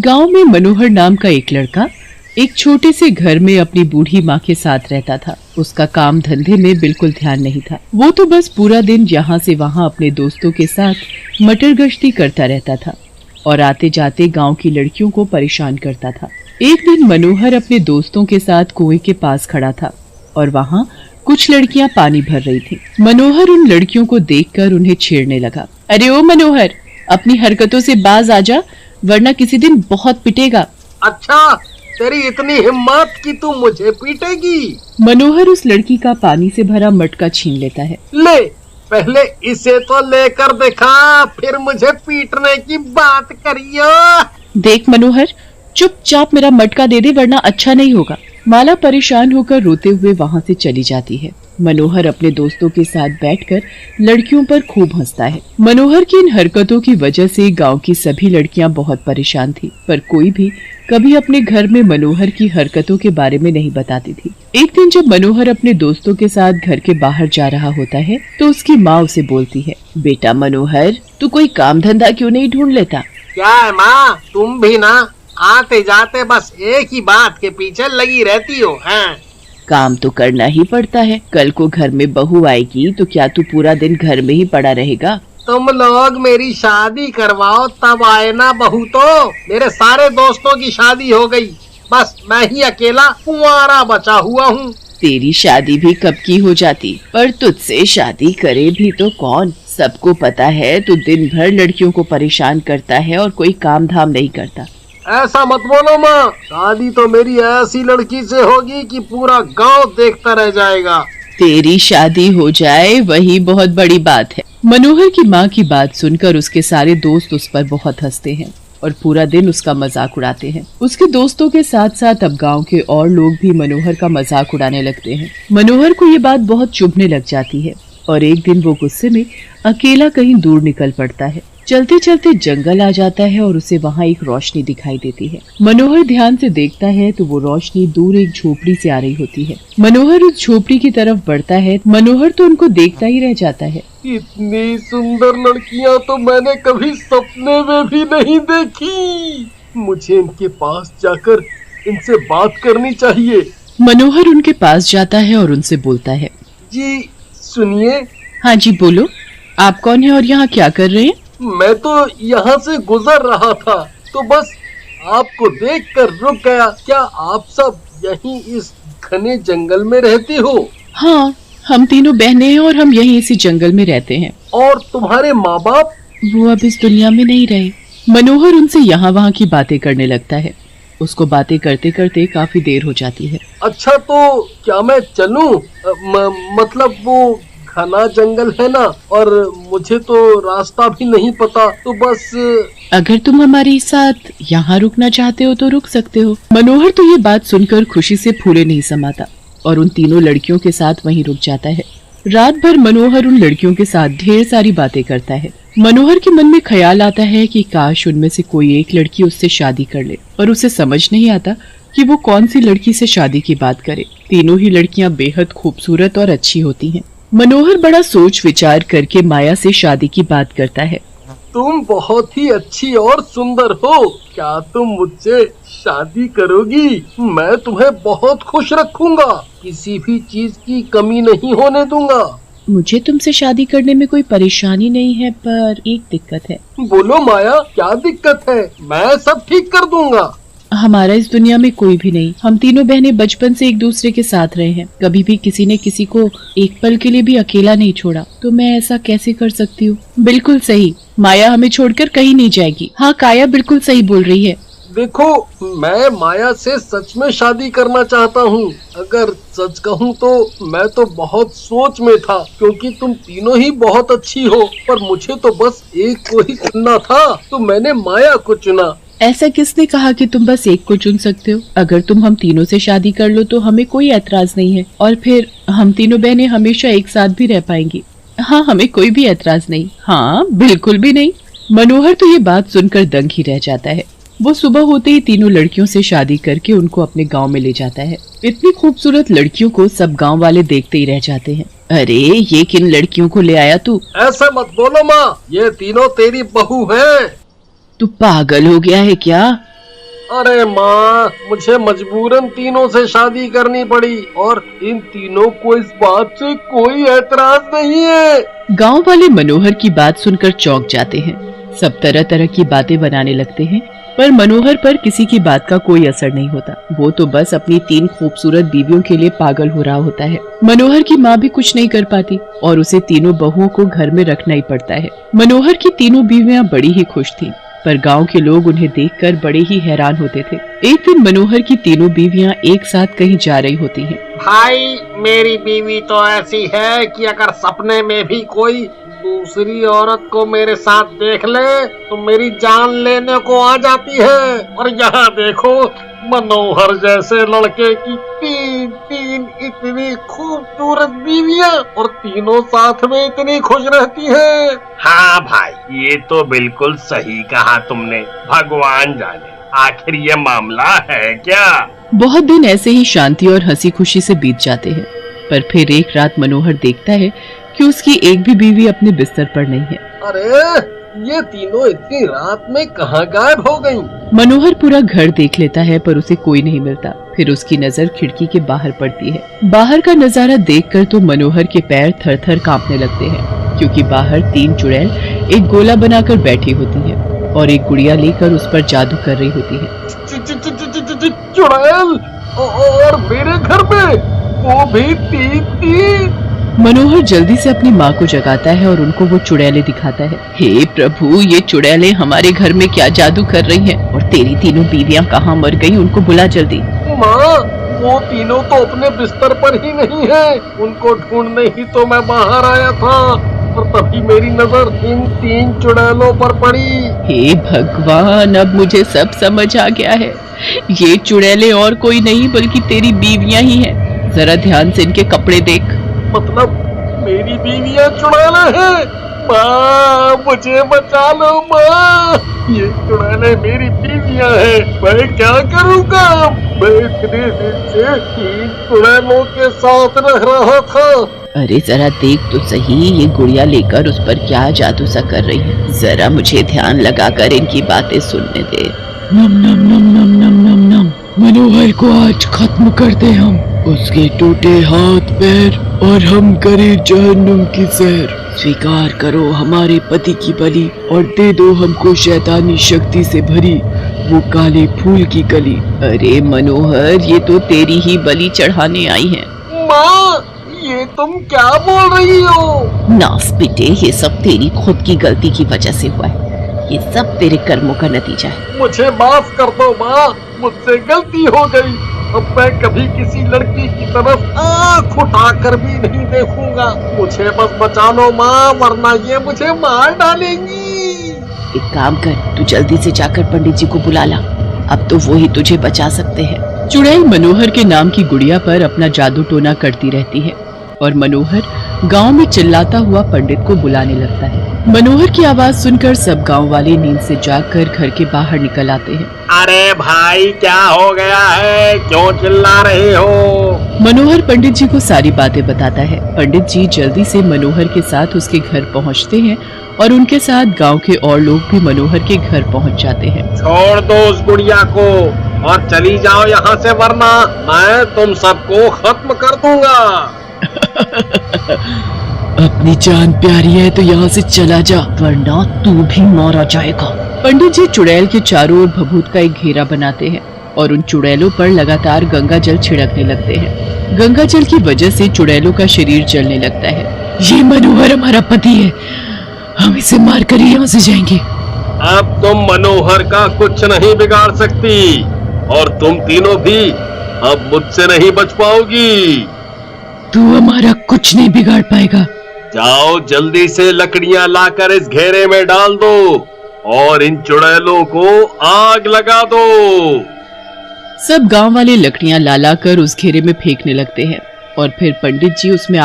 गांव में मनोहर नाम का एक लड़का एक छोटे से घर में अपनी बूढ़ी माँ के साथ रहता था। उसका काम धंधे में बिल्कुल ध्यान नहीं था। वो तो बस पूरा दिन यहाँ से वहाँ अपने दोस्तों के साथ मटर गश्ती करता रहता था और आते जाते गांव की लड़कियों को परेशान करता था। एक दिन मनोहर अपने दोस्तों के साथ कुएं के पास खड़ा था और वहाँ कुछ लड़कियां पानी भर रही थी। मनोहर उन लड़कियों को देखकर उन्हें छेड़ने लगा। अरे ओ मनोहर, अपनी हरकतों से बाज आजा, वरना किसी दिन बहुत पिटेगा। अच्छा, तेरी इतनी हिम्मत कि तू मुझे पीटेगी? मनोहर उस लड़की का पानी से भरा मटका छीन लेता है। ले, पहले इसे तो लेकर दिखा, फिर मुझे पीटने की बात करियो। देख मनोहर, चुपचाप मेरा मटका दे दे, वरना अच्छा नहीं होगा। माला परेशान होकर रोते हुए वहाँ से चली जाती है। मनोहर अपने दोस्तों के साथ बैठकर लड़कियों पर खूब हंसता है। मनोहर की इन हरकतों की वजह से गांव की सभी लड़कियां बहुत परेशान थी, पर कोई भी कभी अपने घर में मनोहर की हरकतों के बारे में नहीं बताती थी। एक दिन जब मनोहर अपने दोस्तों के साथ घर के बाहर जा रहा होता है तो उसकी माँ उसे बोलती है, बेटा मनोहर, तू कोई काम धंधा क्यों नहीं ढूंढ लेता? क्या है माँ, तुम भी ना आते जाते बस एक ही बात के पीछे लगी रहती हो। हैं? काम तो करना ही पड़ता है। कल को घर में बहू आएगी तो क्या तू पूरा दिन घर में ही पड़ा रहेगा? तुम लोग मेरी शादी करवाओ तब आए ना बहू। तो मेरे सारे दोस्तों की शादी हो गई, बस मैं ही अकेला कुंवारा बचा हुआ हूँ। तेरी शादी भी कब की हो जाती, पर तुझसे शादी करे भी तो कौन? सबको पता है तू दिन भर लड़कियों को परेशान करता है और कोई काम धाम नहीं करता। ऐसा मत बोलो माँ, शादी तो मेरी ऐसी लड़की से होगी कि पूरा गांव देखता रह जाएगा। तेरी शादी हो जाए वही बहुत बड़ी बात है। मनोहर की माँ की बात सुनकर उसके सारे दोस्त उस पर बहुत हंसते हैं और पूरा दिन उसका मजाक उड़ाते हैं। उसके दोस्तों के साथ साथ अब गांव के और लोग भी मनोहर का मजाक उड़ाने लगते हैं। मनोहर को ये बात बहुत चुभने लग जाती है और एक दिन वो गुस्से में अकेला कहीं दूर निकल पड़ता है। चलते चलते जंगल आ जाता है और उसे वहाँ एक रोशनी दिखाई देती है। मनोहर ध्यान से देखता है तो वो रोशनी दूर एक झोपड़ी से आ रही होती है। मनोहर उस झोपड़ी की तरफ बढ़ता है। मनोहर तो उनको देखता ही रह जाता है। इतनी सुंदर लड़कियाँ तो मैंने कभी सपने में भी नहीं देखी। मुझे इनके पास जाकर इनसे बात करनी चाहिए। मनोहर उनके पास जाता है और उनसे बोलता है, जी सुनिए। हाँ जी बोलो, आप कौन है और यहाँ क्या कर रहे हैं? मैं तो यहाँ से गुजर रहा था तो बस आपको देखकर रुक गया। क्या आप सब यहीं इस घने जंगल में रहती हो? हाँ, हम तीनों बहनें हैं और हम यहीं इसी जंगल में रहते हैं। और तुम्हारे माँ बाप? वो अब इस दुनिया में नहीं रहे। मनोहर उनसे यहाँ वहाँ की बातें करने लगता है। उसको बातें करते करते काफी देर हो जाती है। अच्छा, तो क्या मैं चलूं? मतलब वो घना जंगल है ना, और मुझे तो रास्ता भी नहीं पता, तो बस अगर तुम हमारे साथ यहाँ रुकना चाहते हो तो रुक सकते हो। मनोहर तो ये बात सुनकर खुशी से फूले नहीं समाता और उन तीनों लड़कियों के साथ वहीं रुक जाता है। रात भर मनोहर उन लड़कियों के साथ ढेर सारी बातें करता है। मनोहर के मन में ख्याल आता है कि काश उनमें से कोई एक लड़की उससे शादी कर ले, और उसे समझ नहीं आता कि वो कौन सी लड़की से शादी की बात करे। तीनों ही लड़कियां बेहद खूबसूरत और अच्छी होती हैं। मनोहर बड़ा सोच विचार करके माया से शादी की बात करता है। तुम बहुत ही अच्छी और सुंदर हो, क्या तुम मुझसे शादी करोगी? मैं तुम्हें बहुत खुश रखूंगा, किसी भी चीज की कमी नहीं होने दूंगा। मुझे तुमसे शादी करने में कोई परेशानी नहीं है, पर एक दिक्कत है। बोलो माया, क्या दिक्कत है? मैं सब ठीक कर दूंगा। हमारा इस दुनिया में कोई भी नहीं। हम तीनों बहनें बचपन से एक दूसरे के साथ रहे हैं। कभी भी किसी ने किसी को एक पल के लिए भी अकेला नहीं छोड़ा, तो मैं ऐसा कैसे कर सकती हूँ? बिल्कुल सही, माया हमें छोड़कर कहीं नहीं जाएगी। हाँ, काया बिल्कुल सही बोल रही है। देखो, मैं माया से सच में शादी करना चाहता हूँ। अगर सच कहूँ तो मैं तो बहुत सोच में था, क्योंकि तुम तीनों ही बहुत अच्छी हो, पर मुझे तो बस एक को ही चुनना था, तो मैंने माया को चुना। ऐसा किसने कहा कि तुम बस एक को चुन सकते हो? अगर तुम हम तीनों से शादी कर लो तो हमें कोई ऐतराज नहीं है, और फिर हम तीनों बहनें हमेशा एक साथ भी रह पाएंगी। हाँ, हमें कोई भी ऐतराज नहीं। हाँ, बिल्कुल भी नहीं। मनोहर तो ये बात सुनकर दंग ही रह जाता है। वो सुबह होते ही तीनों लड़कियों से शादी करके उनको अपने गांव में ले जाता है। इतनी खूबसूरत लड़कियों को सब गांव वाले देखते ही रह जाते हैं। अरे, ये किन लड़कियों को ले आया तू? ऐसा मत बोलो माँ, ये तीनों तेरी बहू हैं। तू पागल हो गया है क्या? अरे माँ, मुझे मजबूरन तीनों से शादी करनी पड़ी और इन तीनों को इस बात से कोई एतराज नहीं है। गांव वाले मनोहर की बात सुनकर चौंक जाते हैं। सब तरह तरह की बातें बनाने लगते हैं, पर मनोहर पर किसी की बात का कोई असर नहीं होता। वो तो बस अपनी 3 खूबसूरत बीवियों के लिए पागल हो रहा होता है। मनोहर की माँ भी कुछ नहीं कर पाती और उसे तीनों बहुओं को घर में रखना ही पड़ता है। मनोहर की तीनों बीवियां बड़ी ही खुश थीं, पर गांव के लोग उन्हें देखकर बड़े ही हैरान होते थे। एक दिन मनोहर की तीनों बीवियां एक साथ कहीं जा रही होती हैं। भाई, मेरी बीवी तो ऐसी है कि अगर सपने में भी कोई दूसरी औरत को मेरे साथ देख ले तो मेरी जान लेने को आ जाती है। और यहाँ देखो, मनोहर जैसे लड़के की 3 इतनी खूबसूरत बीवियां और तीनों साथ में इतनी खुश रहती हैं। हाँ भाई, ये तो बिल्कुल सही कहा तुमने। भगवान जाने आखिर ये मामला है क्या। बहुत दिन ऐसे ही शांति और हंसी खुशी से बीत जाते हैं, पर फिर एक रात मनोहर देखता है कि उसकी एक भी बीवी अपने बिस्तर पर नहीं है। अरे, ये तीनों इतनी रात में कहाँ गायब हो गईं? मनोहर पूरा घर देख लेता है, पर उसे कोई नहीं मिलता। फिर उसकी नजर खिड़की के बाहर पड़ती है। बाहर का नजारा देखकर तो मनोहर के पैर थर थर कांपने लगते हैं, क्योंकि बाहर 3 चुड़ैल एक गोला बनाकर बैठी होती हैं और एक गुड़िया लेकर उस पर जादू कर रही होती है। चुड़ैल और मेरे घर में वो भी 3। मनोहर जल्दी से अपनी माँ को जगाता है और उनको वो चुड़ैलें दिखाता है। हे प्रभु, ये चुड़ैलें हमारे घर में क्या जादू कर रही हैं? और तेरी तीनों बीवियां कहाँ मर गई? उनको बुला जल्दी। माँ, वो तीनों तो अपने बिस्तर पर ही नहीं है। उनको ढूंढने ही तो मैं बाहर आया था और तभी मेरी नजर इन 3 चुड़ैलों पर पड़ी। हे भगवान, अब मुझे सब समझ आ गया है। ये चुड़ैलें और कोई नहीं बल्कि तेरी बीवियां ही हैं। जरा ध्यान से इनके कपड़े देख। मतलब मेरी बीवियां चुड़ैलें हैं? माँ, मुझे बचा लो माँ, ये चुड़ैलें मेरी बीवियां हैं। मैं क्या करूँगा? मैं इतने दिन से 3 चुड़ैलों के साथ रह रहा था। अरे जरा देख तो सही, ये गुड़िया लेकर उस पर क्या जादू सा कर रही है। जरा मुझे ध्यान लगाकर इनकी बातें सुनने दे। नम नम नम नम नम नम नम। मनोहर को आज खत्म कर दे हम, उसके टूटे हाथ पैर और हम करें जहन्नुम की सैर। स्वीकार करो हमारे पति की बलि और दे दो हमको शैतानी शक्ति से भरी वो काले फूल की कली। अरे मनोहर, ये तो तेरी ही बलि चढ़ाने आई है। माँ, ये तुम क्या बोल रही हो? नाफ बेटे, ये सब तेरी खुद की गलती की वजह से हुआ है। ये सब तेरे कर्मों का नतीजा है। मुझे माफ कर दो माँ, मुझसे गलती हो गई। अब मैं कभी किसी लड़की की तरफ आँख उठाकर भी नहीं देखूंगा। मुझे बस बचा लो माँ, वरना ये मुझे मार डालेंगी। एक काम कर, तू जल्दी से जाकर पंडित जी को बुला ला। अब तो वो ही तुझे बचा सकते हैं। चुड़ैल मनोहर के नाम की गुड़िया पर अपना जादू टोना करती रहती है और मनोहर गांव में चिल्लाता हुआ पंडित को बुलाने लगता है। मनोहर की आवाज सुनकर सब गांव वाले नींद से जागकर घर के बाहर निकल आते हैं। अरे भाई, क्या हो गया है? क्यों चिल्ला रहे हो? मनोहर पंडित जी को सारी बातें बताता है। पंडित जी जल्दी से मनोहर के साथ उसके घर पहुंचते हैं और उनके साथ गांव के और लोग भी मनोहर के घर पहुंच जाते हैं। छोड़ दो उस गुड़िया को और चली जाओ यहाँ से, वरना मैं तुम सबको खत्म कर दूंगा। अपनी जान प्यारी है तो यहाँ से चला जा, वरना तू भी मारा जाएगा। पंडित जी चुड़ैल के चारों ओर भभूत का एक घेरा बनाते हैं और उन चुड़ैलों पर लगातार गंगा जल छिड़कने लगते हैं। गंगा जल की वजह से चुड़ैलों का शरीर जलने लगता है। ये मनोहर हमारा पति है, हम इसे मार कर ही यहाँ से जाएंगे। अब तुम मनोहर का कुछ नहीं बिगाड़ सकती और तुम तीनों भी अब मुझसे नहीं बच पाओगी। तू हमारा कुछ नहीं बिगाड़ पाएगा। जाओ, जल्दी से लकड़ियां लाकर इस घेरे में डाल दो और इन चुड़ैलों को आग लगा दो। सब गांव वाले लकड़ियां ला कर उस घेरे में फेंकने लगते हैं और फिर पंडित जी उसमें